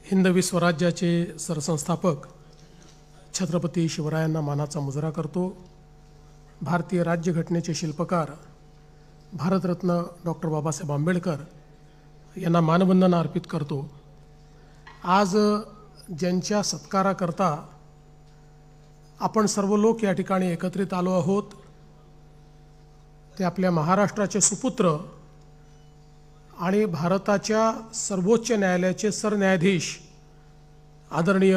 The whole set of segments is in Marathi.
हिंदवी स्वराज्याचे सरसंस्थापक छत्रपती शिवरायांना मानाचा मुजरा करतो। भारतीय राज्यघटनेचे शिल्पकार भारतरत्न डॉक्टर बाबासाहेब आंबेडकर यांना मानवंदना अर्पित करतो। आज ज्यांच्या सत्काराकरता आपण सर्व लोक या ठिकाणी एकत्रित आलो आहोत ते आपल्या महाराष्ट्राचे सुपुत्र आणि भारताच्या सर्वोच्च न्यायालयाचे सरन्यायाधीश आदरणीय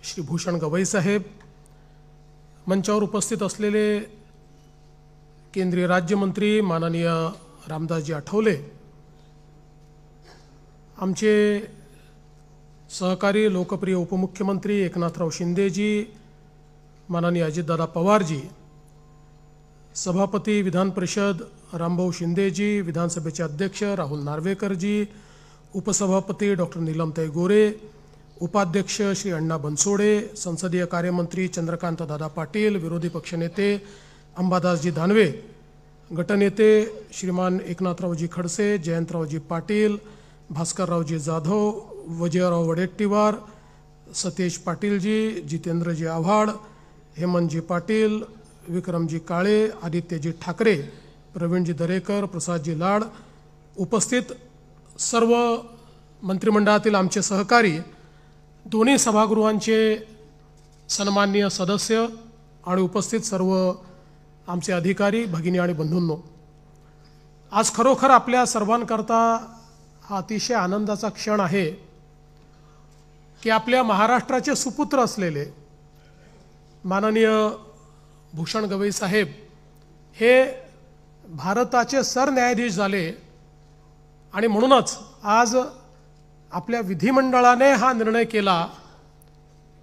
श्री भूषण गवई साहेब, मंचावर उपस्थित असलेले केंद्रीय राज्यमंत्री माननीय रामदासजी आठवले, आमचे सहकारी लोकप्रिय उपमुख्यमंत्री एकनाथराव शिंदेजी, माननीय अजितदादा पवारजी, सभापती विधान परिषद रामभाऊ शिंदेजी, विधानसभेचे अध्यक्ष राहुल नार्वेकरजी, उपसभापती डॉक्टर नीलमताई गोरे, उपाध्यक्ष श्री अण्णा बनसोडे, संसदीय कार्यमंत्री चंद्रकांत दादा पाटील, विरोधी पक्षनेते अंबादासजी दानवे, गटनेते श्रीमान एकनाथरावजी खडसे, जयंतरावजी पाटील, भास्कररावजी जाधव, विजयराव वडेट्टीवार, सतेज पाटीलजी, जितेंद्रजी आव्हाड, हेमंतजी पाटील, विक्रमजी काळे, आदित्यजी ठाकरे, प्रवीणजी दरेकर, प्रसादजी लाड, उपस्थित सर्व मंत्रिमंडळातील आमचे सहकारी, दोन्ही सभागृहांचे सन्माननीय सदस्य आणि उपस्थित सर्व आमचे अधिकारी, भगिनी आणि बंधूंनो, आज खरोखर आपल्या सर्वांकरता हा अतिशय आनंदाचा क्षण आहे की आपल्या महाराष्ट्राचे सुपुत्र असलेले माननीय भूषण गवई साहेब हे भारताचे सरन्यायाधीश झाले आणि म्हणूनच आज आपल्या विधिमंडळाने हा निर्णय केला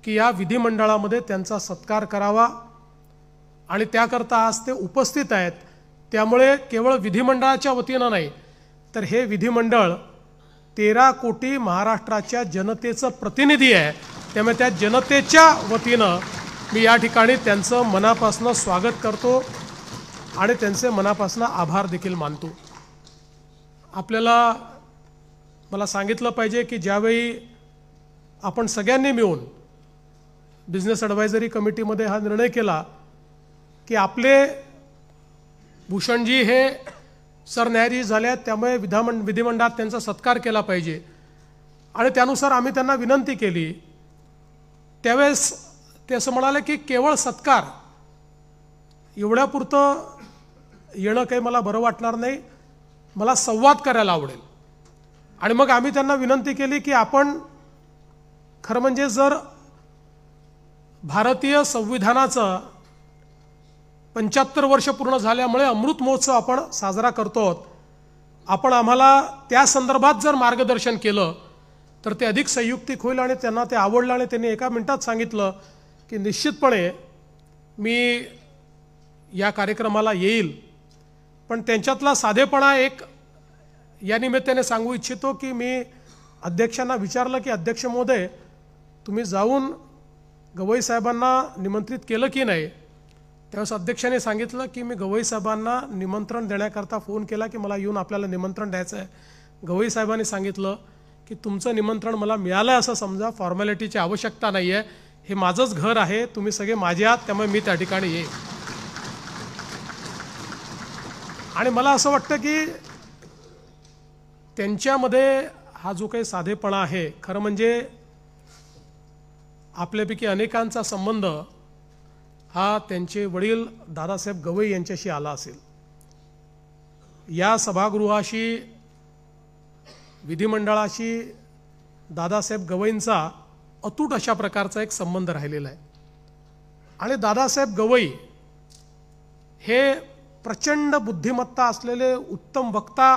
की या विधिमंडळामध्ये त्यांचा सत्कार करावा आणि त्याकरता आज ते उपस्थित आहेत। त्यामुळे केवळ विधिमंडळाच्या वतीनं नाही तर हे विधिमंडळ 13 कोटी महाराष्ट्राच्या जनतेचं प्रतिनिधी आहे। त्यामुळे त्या जनतेच्या वतीनं मी या ठिकाणी त्यांचं मनापासून स्वागत करतो आणि त्यांचे मनापासून आभार देखील मानतो। आपल्याला मला सांगितलं पाहिजे की ज्यावेळी आपण सगळ्यांनी मिळून बिझनेस ॲडवायझरी कमिटीमध्ये हा निर्णय केला की आपले भूषणजी हे सरन्यायाधीश झाले आहेत, त्यामुळे विधिमंडळात त्यांचा सत्कार केला पाहिजे आणि त्यानुसार आम्ही त्यांना विनंती केली। त्यावेळेस ते असं म्हणाले की केवळ सत्कार एवढ्यापुरतं येणं काही मला बरं वाटणार नाही, मला संवाद करायला आवडेल। आणि मग आम्ही त्यांना विनंती केली की आपण खरं म्हणजे जर भारतीय संविधानाचं 75 वर्ष पूर्ण झाल्यामुळे अमृत महोत्सव आपण साजरा करतो आहोत, आपण आम्हाला त्या संदर्भात जर मार्गदर्शन केलं तर ते अधिक संयुक्तिक होईल आणि त्यांना ते आवडलं आणि त्यांनी एका मिनिटात सांगितलं की निश्चितपणे मी या कार्यक्रमाला येईल। पण त्यांच्यातला साधेपणा एक या निमित्ताने सांगू इच्छितो की मी अध्यक्षांना विचारलं की अध्यक्ष महोदय तुम्ही जाऊन गवई साहेबांना निमंत्रित केलं की नाही। त्यावेळेस अध्यक्षाने सांगितलं की मी गवई साहेबांना निमंत्रण देण्याकरता फोन केला की मला येऊन आपल्याला निमंत्रण द्यायचं आहे। गवई साहेबांनी सांगितलं की तुमचं निमंत्रण मला मिळालं असं समजा, फॉर्मॅलिटीची आवश्यकता नाही आहे, हे माझंच घर आहे, तुम्ही सगळे माझे आहात, त्यामुळे मी त्या ठिकाणी येईन। आणि मला असं वाटतं की त्यांच्यामध्ये हा जो काही साधेपणा आहे, खरं म्हणजे आपल्यापैकी अनेकांचा संबंध हा त्यांचे वडील दादासाहेब गवई यांच्याशी आला असेल। या सभागृहाशी, विधिमंडळाशी दादासाहेब गवईंचा अतूट अशा प्रकारचा एक संबंध राहिलेला आहे। आणि दादासाहेब गवई हे प्रचंड बुद्धिमत्ता असलेले उत्तम वक्ता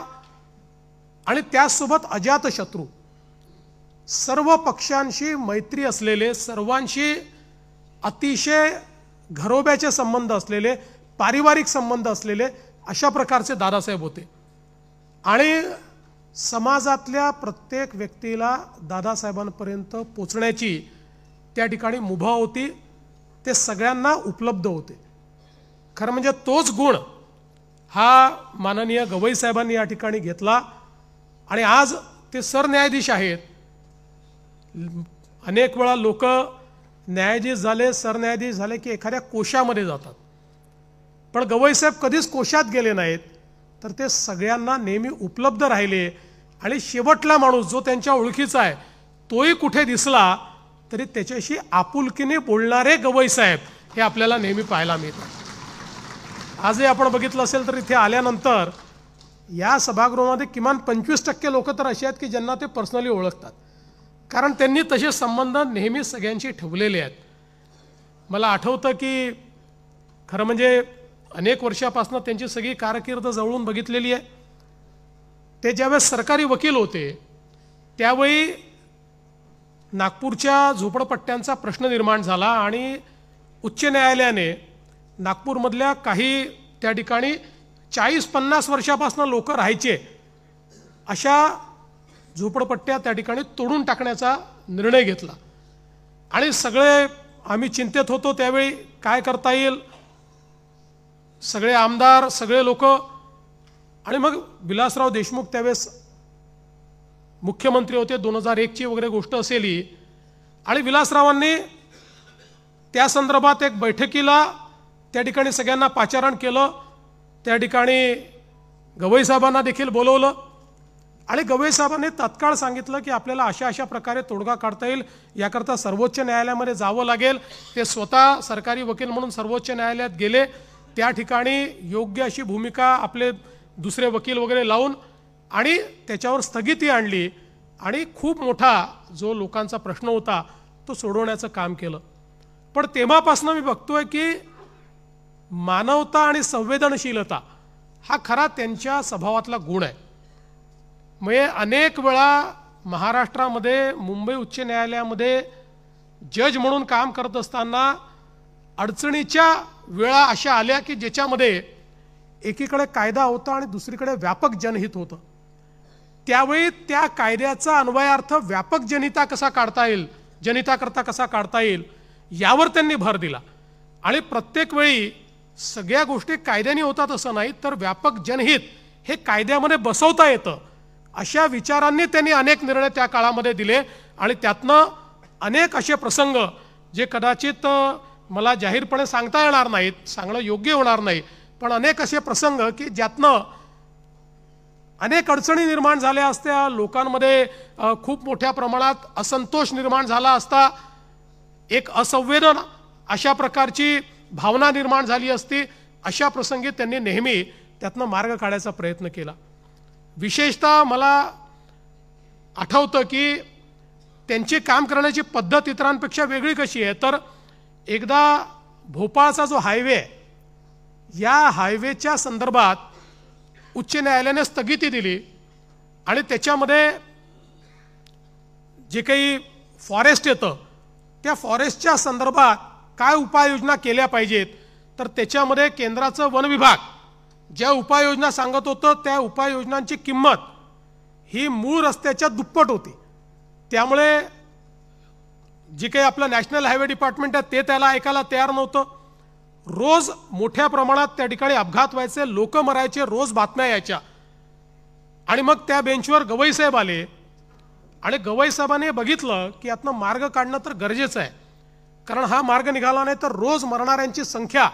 आणि त्यासोबत अजातशत्रू, सर्व पक्षांशी मैत्री असलेले, सर्वांशी अतिशय घरोब्याचे संबंध असलेले, पारिवारिक संबंध असलेले अशा प्रकारचे दादासाहेब होते। आणि समाजातल्या प्रत्येक व्यक्तीला दादासाहेबांपर्यंत पोचण्याची त्या ठिकाणी मुभा होती, ते सगळ्यांना उपलब्ध होते। खरं म्हणजे तोच गुण हा माननीय गवई साहेबांनी या ठिकाणी घेतला आणि आज ते सरन्यायाधीश आहेत। अनेक वेळा लोक न्यायाधीश झाले, सरन्यायाधीश झाले की एखाद्या कोशामध्ये जातात, पण गवईसाहेब कधीच कोशात गेले नाहीत, तर ते सगळ्यांना नेहमी उपलब्ध राहिले. आणि शेवटला माणूस जो त्यांच्या ओळखीचा आहे तोही कुठे दिसला तरी त्याच्याशी आपुलकीने बोलणारे गवईसाहेब हे आपल्याला नेहमी पाहायला मिळतात. आजही आपण बघितलं असेल तर इथे आल्यानंतर या सभागृहामध्ये किमान 25% लोक तर असे आहेत की ज्यांना ते पर्सनली ओळखतात, कारण त्यांनी तसे संबंध नेहमी सगळ्यांशी ठेवलेले आहेत. मला आठवतं की खरं म्हणजे अनेक वर्षापासून त्यांची सगळी कारकीर्द जवळून बघितलेली आहे. ते ज्यावेळेस सरकारी वकील होते त्यावेळी नागपूरच्या झोपडपट्ट्यांचा प्रश्न निर्माण झाला आणि उच्च न्यायालयाने नागपूरमधल्या काही त्या ठिकाणी 40-50 वर्षापासून लोक राहायचे अशा झोपडपट्ट्या त्या ठिकाणी तोडून टाकण्याचा निर्णय घेतला. आणि सगळे आम्ही चिंतेत होतो त्यावेळी काय करता येईल, सगळे आमदार सगळे लोक. आणि मग विलासराव देशमुख त्यावेळेस मुख्यमंत्री होते, 2001ची वगैरे गोष्ट असेल ही. आणि विलासरावांनी त्या संदर्भात एक बैठकीला त्या ठिकाणी सगळ्यांना पाचारण केलं. त्या ठिकाणी गवईसाहेबांना देखील बोलवलं आणि गवईसाहेबांनी तात्काळ सांगितलं की आपल्याला अशा अशा प्रकारे तोडगा काढता येईल, याकरता सर्वोच्च न्यायालयामध्ये जावं लागेल. ते स्वतः सरकारी वकील म्हणून सर्वोच्च न्यायालयात गेले. त्या ठिकाणी योग्य अशी भूमिका आपले दुसरे वकील वगैरे लावून आणि त्याच्यावर स्थगिती आणली आणि खूप मोठा जो लोकांचा प्रश्न होता तो सोडवण्याचं काम केलं. पण तेव्हापासून मी बघतोय की मानवता आणि संवेदनशीलता हा खरा त्यांच्या स्वभावातला गुण आहे. म्हणजे अनेक वेळा महाराष्ट्रामध्ये मुंबई उच्च न्यायालयामध्ये जज म्हणून काम करत असताना अडचणीच्या वेळा अशा आल्या की ज्याच्यामध्ये एकीकडे कायदा होता आणि दुसरीकडे व्यापक जनहित होतं. त्यावेळी त्या कायद्याचा अन्वयार्थ व्यापक जनहिता कसा काढता येईल, जनहिताकरता कसा काढता येईल यावर त्यांनी भर दिला. आणि प्रत्येक वेळी सगळ्या गोष्टी कायद्याने होतात असं नाही, तर व्यापक जनहित हे कायद्यामध्ये बसवता येतं अशा विचारांनी त्यांनी अनेक निर्णय त्या काळामध्ये दिले. आणि त्यातनं अनेक असे प्रसंग जे कदाचित मला जाहीरपणे सांगता येणार नाहीत, सांगणं योग्य होणार नाही, पण अनेक असे प्रसंग की ज्यातनं अनेक अडचणी निर्माण झाल्या असत्या, लोकांमध्ये खूप मोठ्या प्रमाणात असंतोष निर्माण झाला असता, एक असंवेदन अशा प्रकारची भावना निर्माण झाली असती, अशा प्रसंगी त्यांनी नेहमी त्यातनं मार्ग काढायचा प्रयत्न केला. विशेषतः मला आठवतं की त्यांची काम करण्याची पद्धत इतरांपेक्षा वेगळी कशी आहे, तर एकदा भोपाळचा जो हायवे आहे या हायवेच्या संदर्भात उच्च न्यायालयाने स्थगिती दिली आणि त्याच्यामध्ये जे काही फॉरेस्ट येतं त्या फॉरेस्टच्या संदर्भात काय उपाययोजना केल्या पाहिजेत, तर त्याच्यामध्ये केंद्राचं वन विभाग ज्या उपाययोजना सांगत होतं त्या उपाययोजनांची किंमत ही मूळ रस्त्याच्या दुप्पट होती. त्यामुळे जे काही आपलं नॅशनल हायवे डिपार्टमेंट आहे ते त्याला ऐकायला तयार नव्हतं. रोज मोठ्या प्रमाणात त्या ठिकाणी अपघात व्हायचे, लोक मरायचे, रोज बातम्या यायच्या. आणि मग त्या बेंचवर गवईसाहेब आले आणि गवईसाहेबांनी बघितलं की यातनं मार्ग काढणं तर गरजेचं आहे, कारण हा मार्ग निघाला नाही तर रोज मरणाऱ्यांची संख्या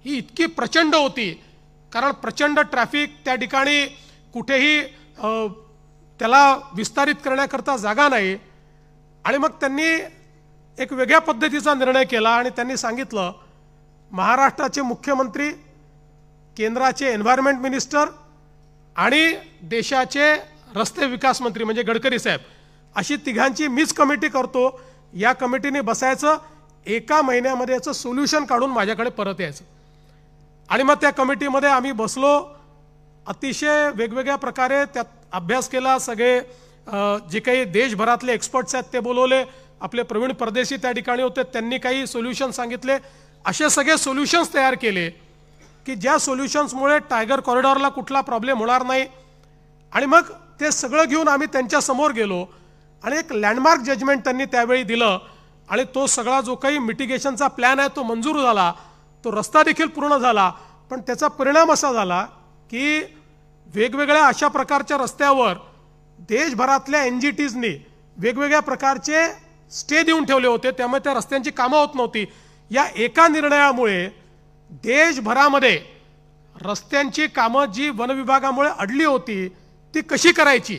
ही इतकी प्रचंड होती, कारण प्रचंड ट्रॅफिक त्या ठिकाणी, कुठेही त्याला विस्तारित करण्याकरता जागा नाही. आणि मग त्यांनी एक वेगळ्या पद्धतीचा निर्णय केला आणि त्यांनी सांगितलं महाराष्ट्राचे मुख्यमंत्री, केंद्राचे एन्व्हायरमेंट मिनिस्टर आणि देशाचे रस्ते विकास मंत्री म्हणजे गडकरी साहेब अशी तिघांची मीच कमिटी करतो, या कमिटीने बसायचं, 1 महिन्यामध्ये याचं सोल्युशन काढून माझ्याकडे परत यायचं. आणि मग त्या कमिटीमध्ये आम्ही बसलो, अतिशय वेगवेगळ्या प्रकारे त्यात अभ्यास केला. सगळे जे काही देशभरातले एक्सपर्ट्स आहेत ते बोलवले, आपले प्रवीण परदेशी त्या ठिकाणी होते, त्यांनी काही सोल्युशन सांगितले. असे सगळे सोल्युशन्स तयार केले की ज्या सोल्युशन्समुळे टायगर कॉरिडॉरला कुठला प्रॉब्लेम होणार नाही. आणि मग ते सगळं घेऊन आम्ही त्यांच्यासमोर गेलो आणि एक लँडमार्क जजमेंट त्यांनी त्यावेळी दिलं आणि तो सगळा जो काही मिटिगेशनचा प्लॅन आहे तो मंजूर झाला, तो रस्ता देखील पूर्ण झाला. पण त्याचा परिणाम असा झाला की वेगवेगळ्या अशा प्रकारच्या रस्त्यावर देशभरातल्या NGTsनी वेगवेगळ्या प्रकारचे स्टे देऊन ठेवले होते, त्यामुळे त्या रस्त्यांची कामं होत नव्हती. या एका निर्णयामुळे देशभरामध्ये रस्त्यांची कामं जी वन विभागामुळे अडली होती ती कशी करायची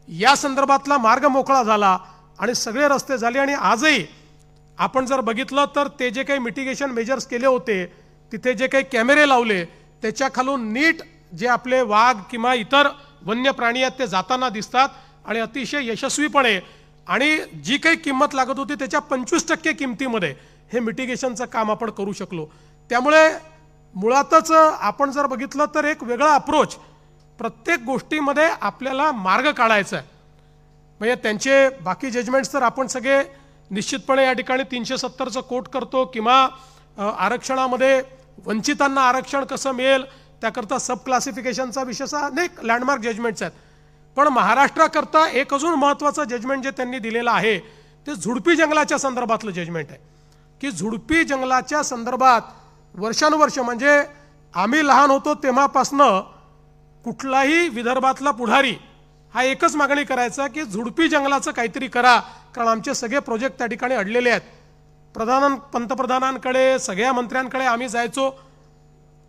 या संदर्भातला मार्ग मोकळा झाला आणि सगळे रस्ते झाले. आणि आजही आपण जर बघितलं तर ते जे काही मिटिगेशन मेजर्स केले होते, तिथे जे काही कॅमेरे लावले, त्याच्या खालून नीट जे आपले वाघ किंवा इतर वन्य प्राणी आहेत ते जाताना दिसतात आणि अतिशय यशस्वीपणे, आणि जी काही किंमत लागत होती त्याच्या 25% किमतीमध्ये हे मिटिगेशनचं काम आपण करू शकलो. त्यामुळे मुळातच आपण जर बघितलं तर एक वेगळा अप्रोच, प्रत्येक गोष्टीमध्ये आपल्याला मार्ग काढायचा आहे. म्हणजे त्यांचे बाकी जजमेंट्स तर आपण सगळे निश्चितपणे या ठिकाणी 370चं कोट करतो, किंवा आरक्षणामध्ये वंचितांना आरक्षण कसं मिळेल त्याकरता सब क्लासिफिकेशनचा विषयचा अनेक लँडमार्क जजमेंट्स आहेत. पण महाराष्ट्राकरता एक अजून महत्त्वाचं जजमेंट जे त्यांनी दिलेलं आहे ते झुडपी जंगलाच्या संदर्भातलं जजमेंट आहे, की झुडपी जंगलाच्या संदर्भात वर्षानुवर्ष, म्हणजे आम्ही लहान होतो तेव्हापासनं कुठलाही विदर्भातला पुढारी हा एकच मागणी करायचा की झुडपी जंगलाचं काहीतरी करा, कारण आमचे सगळे प्रोजेक्ट त्या ठिकाणी अडलेले आहेत. पंतप्रधानांकडे सगळ्या मंत्र्यांकडे आम्ही जायचो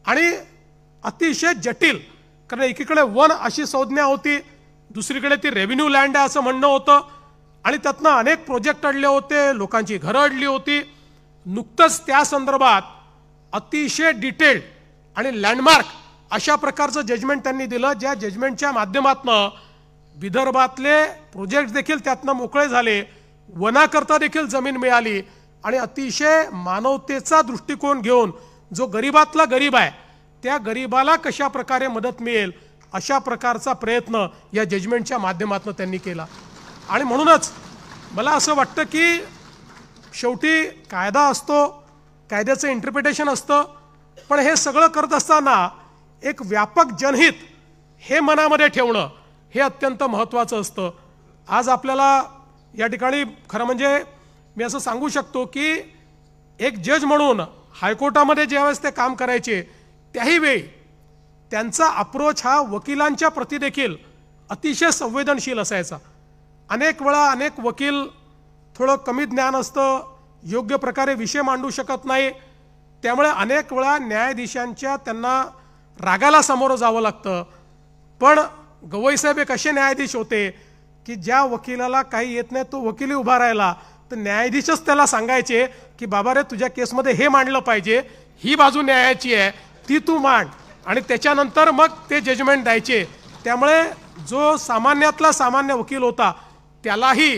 आणि अतिशय जटिल, कारण एकीकडे वन अशी संज्ञा होती, दुसरीकडे ती रेव्हेन्यू लँड आहे असं म्हणणं होतं, आणि त्यातनं अनेक प्रोजेक्ट अडले होते, लोकांची घरं अडली होती. नुकतंच त्या संदर्भात अतिशय डिटेल्ड आणि लँडमार्क अशा प्रकारचं जजमेंट त्यांनी दिलं, ज्या जजमेंटच्या माध्यमातून विदर्भातले प्रोजेक्ट देखील त्यातनं मोकळे झाले, वनाकरता देखील जमीन मिळाली, आणि अतिशय मानवतेचा दृष्टिकोन घेऊन जो गरीबातला गरीब आहे त्या गरीबाला कशा प्रकारे मदत मिळेल अशा प्रकारचा प्रयत्न या जजमेंटच्या माध्यमातून त्यांनी केला. आणि म्हणूनच मला असं वाटतं की शेवटी कायदा असतो, कायद्याचं इंटरप्रिटेशन असतं, पण हे सगळं करत असताना एक व्यापक जनहित हे मनामध्ये ठेवणं हे अत्यंत महत्त्वाचं असतं. आज आपल्याला या ठिकाणी खरं म्हणजे मी असं सांगू शकतो की एक जज म्हणून हायकोर्टामध्ये ज्यावेळेस ते काम करायचे त्याही वेळी त्यांचा अप्रोच हा वकिलांच्या प्रती देखील अतिशय संवेदनशील असायचा. अनेक वेळा अनेक वकील थोडं कमी ज्ञान असतं, योग्य प्रकारे विषय मांडू शकत नाही, त्यामुळे अनेक वेळा न्यायाधीशांच्या त्यांना रागाला सामोरं जावं लागतं. पण गवईसाहेब एक असे न्यायाधीश होते की ज्या वकिलाला काही येत नाही तो वकिली उभा राहिला तर न्यायाधीशच त्याला सांगायचे की बाबा रे तुझ्या केसमध्ये हे मांडलं पाहिजे, ही बाजू न्यायाची आहे ती तू मांड, आणि त्याच्यानंतर मग ते जजमेंट द्यायचे. त्यामुळे जो सामान्यातला सामान्य वकील होता त्यालाही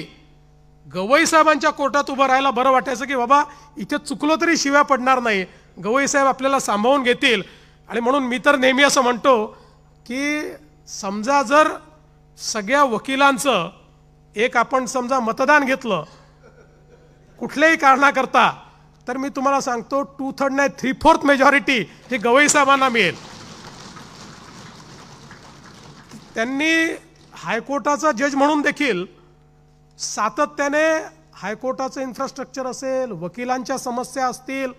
गवई साहेबांच्या कोर्टात उभं राहायला बरं वाटायचं की बाबा इथे चुकलो तरी शिव्या पडणार नाही, गवई साहेब आपल्याला सांभाळून घेतील. आणि म्हणून मी तर नेहमी असं म्हणतो की समजा जर सगळ्या वकिलांचं एक आपण समजा मतदान घेतलं कुठल्याही कारणाकरता, तर मी तुम्हाला सांगतो 2/3 नाही 3/4 मेजॉरिटी हे गवई साहेबांना मिळेल. त्यांनी हायकोर्टाचा जज म्हणून देखील सातत्याने हायकोर्टाचं इन्फ्रास्ट्रक्चर असेल, वकिलांच्या समस्या असतील,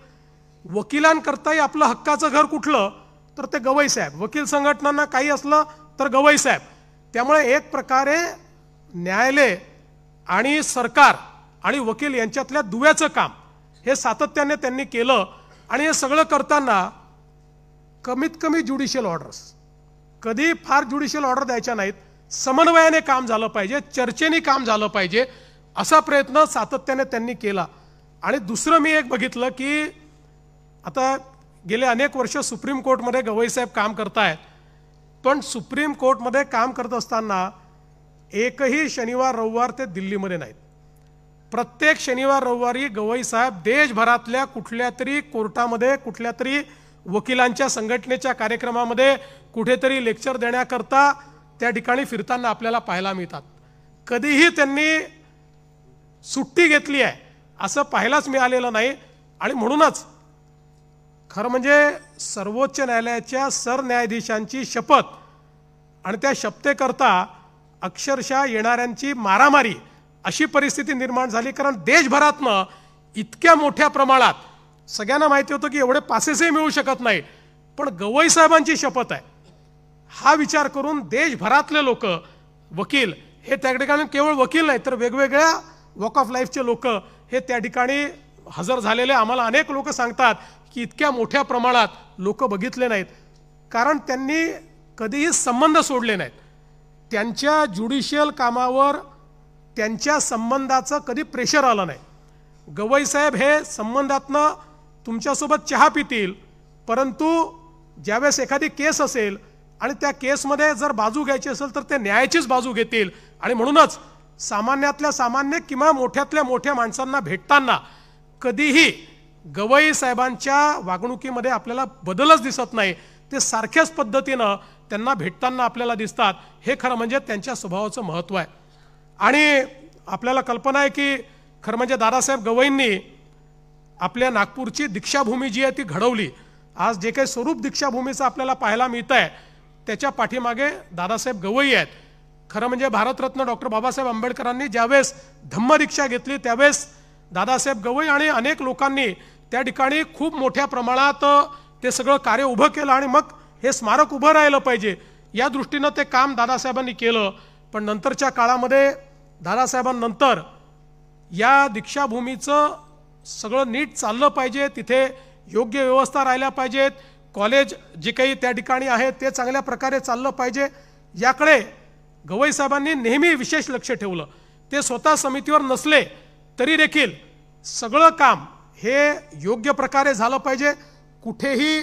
वकिलांकरताही आपलं हक्काचं घर कुठलं तर ते गवई साहेब, वकील संघटनांना काही असलं तर गवई साहेब. त्यामुळे एक प्रकारे न्यायालय आणि सरकार आणि वकील यांच्यातल्या दुव्याचं काम हे सातत्याने त्यांनी केलं. आणि हे सगळं करताना कमीत कमी ज्युडिशियल ऑर्डर्स, कधी फार ज्युडिशियल ऑर्डर द्यायच्या नाहीत, समन्वयाने काम झालं पाहिजे, चर्चेने काम झालं पाहिजे, असा प्रयत्न सातत्याने त्यांनी केला. आणि दुसरं मी एक बघितलं की आता गेले अनेक वर्ष सुप्रीम कोर्टमध्ये गवई साहेब काम करतायत, पण सुप्रीम कोर्टमध्ये काम करत असताना एकही शनिवार रविवार ते दिल्लीमध्ये नाहीत. प्रत्येक शनिवार रविवारी गवई साहेब देशभरातल्या कुठल्या तरी कोर्टामध्ये, कुठल्या तरी वकिलांच्या संघटनेच्या कार्यक्रमामध्ये, कुठेतरी लेक्चर देण्याकरता त्या ठिकाणी फिरताना आपल्याला पाहायला मिळतात. कधीही त्यांनी सुट्टी घेतली आहे असं पाहायलाच मिळालेलं नाही. आणि म्हणूनच खरं म्हणजे सर्वोच्च न्यायालयाच्या सरन्यायाधीशांची शपथ आणि त्या शपथेकरता अक्षरशः येणाऱ्यांची मारामारी अशी परिस्थिती निर्माण झाली. कारण देशभरातनं इतक्या मोठ्या प्रमाणात सगळ्यांना माहिती होतं की एवढे पासेसही मिळू शकत नाही, पण गवई साहेबांची शपथ आहे हा विचार करून देशभरातले लोक वकील हे त्या ठिकाणी केवळ वकील नाही तर वेगवेगळ्या वॉक ऑफ लाईफचे लोक हे त्या ठिकाणी हजर झालेले आम्हाला अनेक लोक सांगतात की इतक्या मोठ्या प्रमाणात लोक बघितले नाहीत, कारण त्यांनी कधीही संबंध सोडले नाहीत. त्यांच्या ज्युडिशियल कामावर त्यांच्या संबंधाचं कधी प्रेशर आलं नाही. गवई साहेब हे संबंधातनं तुमच्यासोबत चहा पितील, परंतु ज्यावेळेस एखादी केस असेल आणि त्या केसमध्ये जर बाजू घ्यायची असेल तर ते न्यायाचीच बाजू घेतील. आणि म्हणूनच सामान्यातल्या सामान्य किंवा मोठ्यातल्या मोठ्या माणसांना भेटताना कधीही गवई साहेबांच्या वागणुकीमध्ये आपल्याला बदलच दिसत नाही. ते सारख्याच पद्धतीनं त्यांना भेटताना आपल्याला दिसतात. हे खरं म्हणजे त्यांच्या स्वभावाचं महत्त्व आहे. आणि आपल्याला कल्पना आहे की खरं म्हणजे दादासाहेब गवईंनी आपल्या नागपूरची दीक्षाभूमी जी आहे ती घडवली. आज जे काही स्वरूप दीक्षाभूमीचं आपल्याला पाहायला मिळतं आहे त्याच्या पाठीमागे दादासाहेब गवई आहेत. खरं म्हणजे भारतरत्न डॉक्टर बाबासाहेब आंबेडकरांनी ज्यावेळेस धम्मदीक्षा घेतली त्यावेळेस दादासाहेब गवई आणि अनेक लोकांनी त्या ठिकाणी खूप मोठ्या प्रमाणात ते सगळं कार्य उभं केलं आणि मग हे स्मारक उभं राहिलं पाहिजे या दृष्टीनं ते काम दादासाहेबांनी केलं. पण नंतरच्या काळामध्ये दादासाहेबांनंतर या दीक्षाभूमीचं सगळं नीट चाललं पाहिजे, तिथे योग्य व्यवस्था राहिल्या पाहिजेत, कॉलेज जे काही त्या ठिकाणी आहे ते चांगल्या प्रकारे चाललं पाहिजे, याकडे गवई साहेबांनी नेहमी विशेष लक्ष ठेवलं. ते स्वतः समितीवर नसले तरी देखील सगळं काम हे योग्य प्रकारे झालं पाहिजे, कुठेही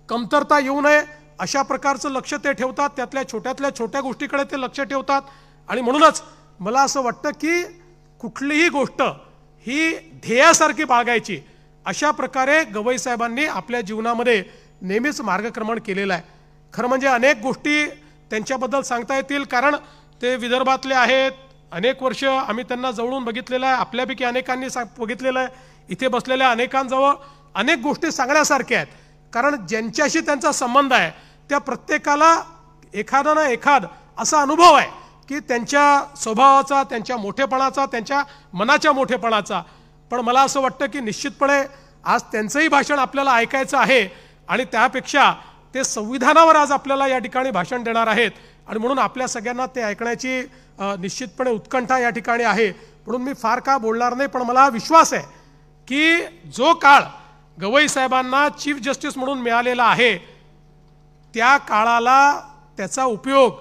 कमतरता येऊ नये अशा प्रकारचं लक्ष ते ठेवतात. त्यातल्या छोट्या गोष्टीकडे ते लक्ष ठेवतात. आणि म्हणूनच मला असं वाटतं की कुठलीही गोष्ट ही ध्येयासारखी बाळगायची अशा प्रकारे गवई साहेबांनी आपल्या जीवनामध्ये नेहमीच मार्गक्रमण केलेलं आहे. खरं म्हणजे अनेक गोष्टी त्यांच्याबद्दल सांगता येतील, कारण ते विदर्भातले आहेत. अनेक वर्ष आम्ही त्यांना जवळून बघितलेलं आहे, आपल्यापैकी अनेकांनी बघितलेलं आहे. इथे बसलेल्या अनेकांजवळ अनेक गोष्टी सांगण्यासारख्या आहेत, कारण ज्यांच्याशी त्यांचा संबंध आहे त्या प्रत्येकाला एखादा ना एखाद असा अनुभव आहे की त्यांच्या स्वभावाचा, त्यांच्या मोठेपणाचा, त्यांच्या मनाच्या मोठेपणाचा. पण मला असं वाटतं की निश्चितपणे आज त्यांचंही भाषण आपल्याला ऐकायचं आहे आणि त्यापेक्षा ते संविधानावर आज आपल्याला या ठिकाणी भाषण देणार आहेत. आणि म्हणून आपल्या सगळ्यांना ते ऐकण्याची निश्चितपणे उत्कंठा या ठिकाणी आहे. म्हणून मी फार का बोलणार नाही, पण मला विश्वास आहे की जो काळ गवई साहेबांना चीफ जस्टिस म्हणून मिळालेला आहे त्या काळाला त्याचा उपयोग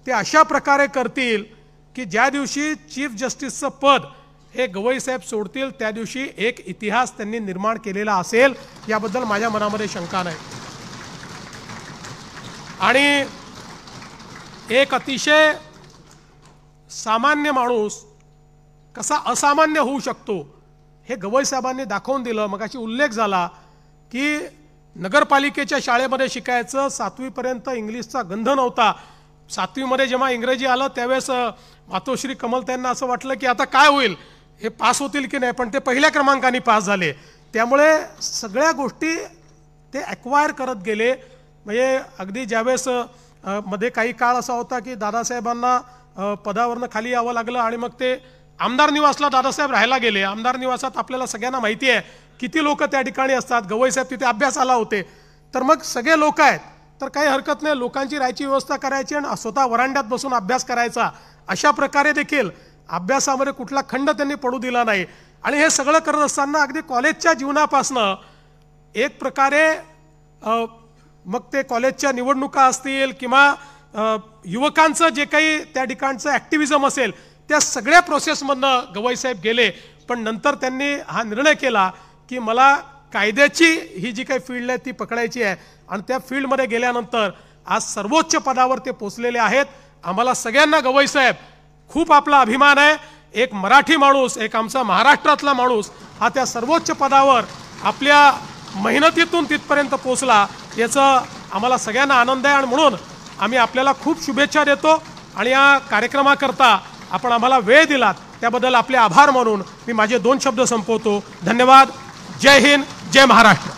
ते अशा प्रकारे करतील की ज्या दिवशी चीफ जस्टिसचं पद हे गवई साहेब सोडतील त्या दिवशी एक इतिहास त्यांनी निर्माण केलेला असेल याबद्दल माझ्या मनामध्ये शंका नाही. आणि एक अतिशय सामान्य माणूस कसा असामान्य होऊ शकतो हे गवई साहेबांनी दाखवून दिलं. मगाशी उल्लेख झाला की नगरपालिकेच्या शाळेमध्ये शिकायचं, 7वी पर्यंत इंग्लिशचा गंध नव्हता. 7वी मध्ये जेव्हा इंग्रजी आलं त्यावेळेस मातोश्री कमल त्यांना असं वाटलं की आता काय होईल, हे पास होतील की नाही, पण ते पहिल्या क्रमांकाने पास झाले. त्यामुळे सगळ्या गोष्टी ते ॲक्वायर करत गेले. म्हणजे अगदी ज्यावेळेस मध्ये काही काळ असा होता की दादासाहेबांना पदावरनं खाली यावं लागलं आणि मग ते आमदार निवासला दादासाहेब राहायला गेले. आमदार निवासात आपल्याला सगळ्यांना माहिती आहे किती लोक त्या ठिकाणी असतात. गवई साहेब तिथे अभ्यासाला होते, तर मग सगळे लोक आहेत तर काही हरकत नाही, लोकांची राहायची व्यवस्था करायची आणि स्वतः वरांड्यात बसून अभ्यास करायचा. अशा प्रकारे देखील अभ्यासामध्ये कुठला खंड त्यांनी पडू दिला नाही. आणि हे सगळं करत असताना अगदी कॉलेजच्या जीवनापासनं एक प्रकारे मग ते कॉलेजच्या निवडणुका असतील किंवा युवकांचं जे काही त्या ठिकाणचं ॲक्टिव्हिजम असेल त्या सगळ्या प्रोसेसमधनं गवई साहेब गेले. पण नंतर त्यांनी हा निर्णय केला की मला कायद्याची ही जी काही फील्ड आहे ती पकडायची आहे आणि त्या फील्डमध्ये गेल्यानंतर आज सर्वोच्च पदावर ते पोचलेले आहेत. आम्हाला सगळ्यांना गवई साहेब खूप आपला अभिमान आहे. एक मराठी माणूस, एक आमचा महाराष्ट्रातला माणूस हा त्या सर्वोच्च पदावर आपल्या मेहनतीतून तिथपर्यंत पोचला, याचं आम्हाला सगळ्यांना आनंद आहे. आणि म्हणून आम्ही आपल्याला खूप शुभेच्छा देतो आणि या कार्यक्रमाकरता आपण आम्हाला वेळ दिलात त्याबद्दल आपले आभार मानून मी माझे 2 शब्द संपवतो. धन्यवाद. जय हिंद, जय महाराष्ट्र.